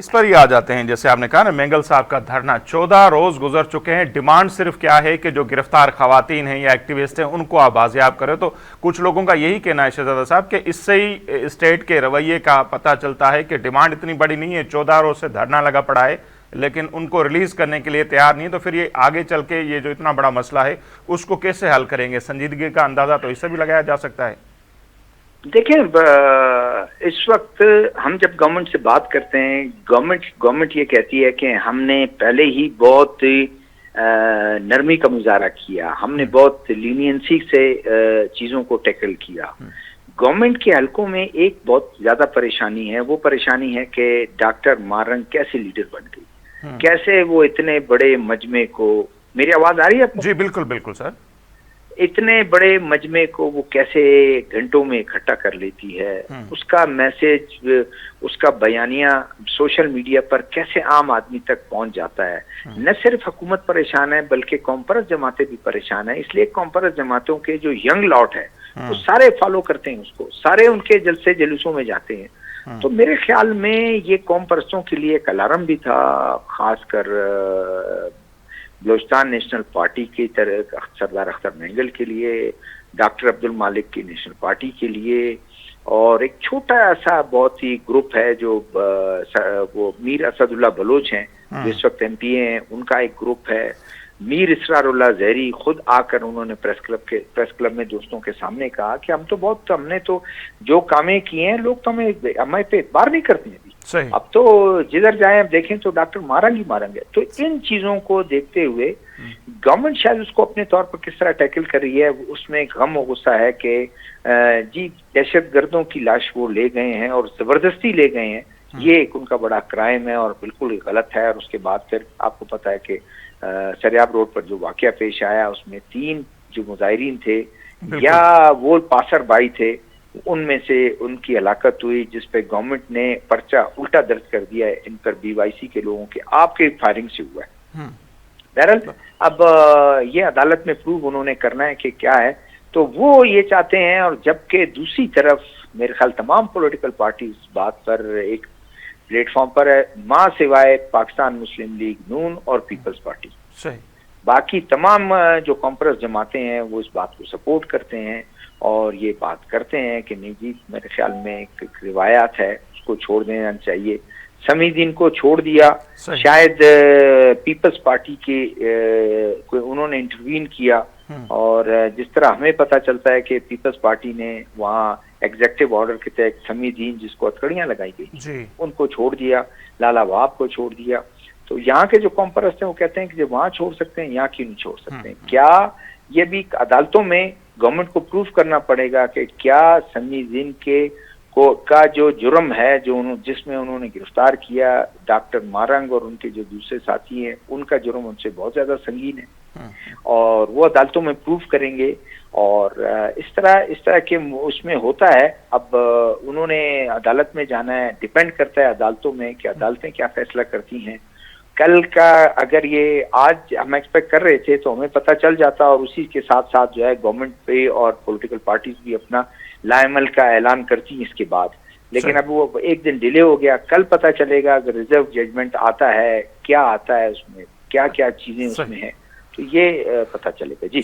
इस पर ही आ जाते हैं, जैसे आपने कहा ना, मेंगल साहब का धरना 14 रोज गुजर चुके हैं। डिमांड सिर्फ क्या है कि जो गिरफ्तार खवातीन हैं या एक्टिविस्ट हैं उनको आप बाजियाब करें। तो कुछ लोगों का यही कहना है शहजादा साहब कि इससे ही स्टेट के रवैये का पता चलता है कि डिमांड इतनी बड़ी नहीं है, 14 रोज से धरना लगा पड़ा है लेकिन उनको रिलीज करने के लिए तैयार नहीं है। तो फिर ये आगे चल के ये जो इतना बड़ा मसला है उसको कैसे हल करेंगे? संजीदगी का अंदाजा तो इससे भी लगाया जा सकता है। देखें, इस वक्त हम जब गवर्नमेंट से बात करते हैं, गवर्नमेंट ये कहती है कि हमने पहले ही बहुत नरमी का मुजाहरा किया, हमने बहुत लीनियंसी से चीज़ों को टैकल किया। गवर्नमेंट के हलकों में एक बहुत ज़्यादा परेशानी है। वो परेशानी है कि डॉक्टर मारंग कैसे लीडर बन गई, कैसे वो इतने बड़े मजमे को, मेरी आवाज़ आ रही है आपको? जी बिल्कुल बिल्कुल सर। इतने बड़े मजमे को वो कैसे घंटों में इकट्ठा कर लेती है, उसका मैसेज, उसका बयानिया सोशल मीडिया पर कैसे आम आदमी तक पहुंच जाता है। न सिर्फ हुकूमत परेशान है बल्कि कॉम्परस जमातें भी परेशान है। इसलिए कॉम्परस जमातों के जो यंग लॉट है वो सारे फॉलो करते हैं उसको, सारे उनके जलसे जुलूसों में जाते हैं। तो मेरे ख्याल में ये कॉम्परसों के लिए एक अलार्म भी था, खासकर बलोचिस्तान नेशनल पार्टी की तरह सरदार अख्तर मेंगल के लिए, डॉक्टर अब्दुल मालिक की नेशनल पार्टी के लिए, और एक छोटा सा बहुत ही ग्रुप है जो वो मीर असदुल्ला बलोच हैं जो इस वक्त एमपी हैं, उनका एक ग्रुप है। मीर इसरारुल्लाह जहरी खुद आकर उन्होंने प्रेस क्लब में दोस्तों के सामने कहा कि हमने तो जो कामें किए हैं लोग तो हमें पे इतबार नहीं करते हैं। अब तो जिधर जाएं अब देखें तो डॉक्टर मारेंगे। तो इन चीजों को देखते हुए गवर्नमेंट शायद उसको अपने तौर पर किस तरह टैकल कर रही है, उसमें गम और गुस्सा है कि जी दहशतगर्दों की लाश वो ले गए हैं और जबरदस्ती ले गए हैं, ये एक उनका बड़ा क्राइम है और बिल्कुल गलत है। और उसके बाद फिर आपको पता है कि सरियाब रोड पर जो वाकया पेश आया उसमें 3 जो मुजाहिरीन थे या वो पासर बाई थे, उनमें से उनकी हलाकत हुई, जिसपे गवर्नमेंट ने पर्चा उल्टा दर्ज कर दिया है इन पर BYC के लोगों के आपके फायरिंग से हुआ है। बहरहाल अब ये अदालत में प्रूव उन्होंने करना है कि क्या है, तो वो ये चाहते हैं। और जबकि दूसरी तरफ मेरे ख्याल तमाम पॉलिटिकल पार्टी इस बात पर एक प्लेटफॉर्म पर है, मां सिवाय पाकिस्तान मुस्लिम लीग नून और पीपल्स पार्टी, बाकी तमाम जो कॉम्परस जमाते हैं वो इस बात को सपोर्ट करते हैं और ये बात करते हैं कि नहीं जी, मेरे ख्याल में एक रिवायात है उसको छोड़ देना चाहिए। समीदीन को छोड़ दिया, शायद पीपल्स पार्टी के उन्होंने इंटरवीन किया, और जिस तरह हमें पता चलता है कि पीपल्स पार्टी ने वहाँ एग्जेक्टिव ऑर्डर के तहत समीदीन जिसको हथकड़ियां लगाई गई उनको छोड़ दिया, लाला वाब को छोड़ दिया। तो यहाँ के जो कॉम्परस हैं वो कहते हैं कि जब वहाँ छोड़ सकते हैं यहाँ क्यों नहीं छोड़ सकते हैं? क्या ये भी अदालतों में गवर्नमेंट को प्रूफ करना पड़ेगा कि क्या समीदीन का जो जुर्म है जिसमें उन्होंने गिरफ्तार किया डॉक्टर मारंग और उनके जो दूसरे साथी हैं, उनका जुर्म उनसे बहुत ज्यादा संगीन है और वो अदालतों में प्रूफ करेंगे। और इस तरह के उसमें होता है। अब उन्होंने अदालत में जाना है, डिपेंड करता है अदालतों में कि अदालतें क्या फैसला करती हैं। कल का अगर ये आज हम एक्सपेक्ट कर रहे थे तो हमें पता चल जाता, और उसी के साथ साथ जो है गवर्नमेंट पे और पॉलिटिकल पार्टीज भी अपना लाएमल का ऐलान करती हैं इसके बाद। लेकिन अब वो एक दिन डिले हो गया, कल पता चलेगा अगर रिजर्व जजमेंट आता है क्या आता है, उसमें क्या क्या चीजें उसमें है, तो ये पता चलेगा। जी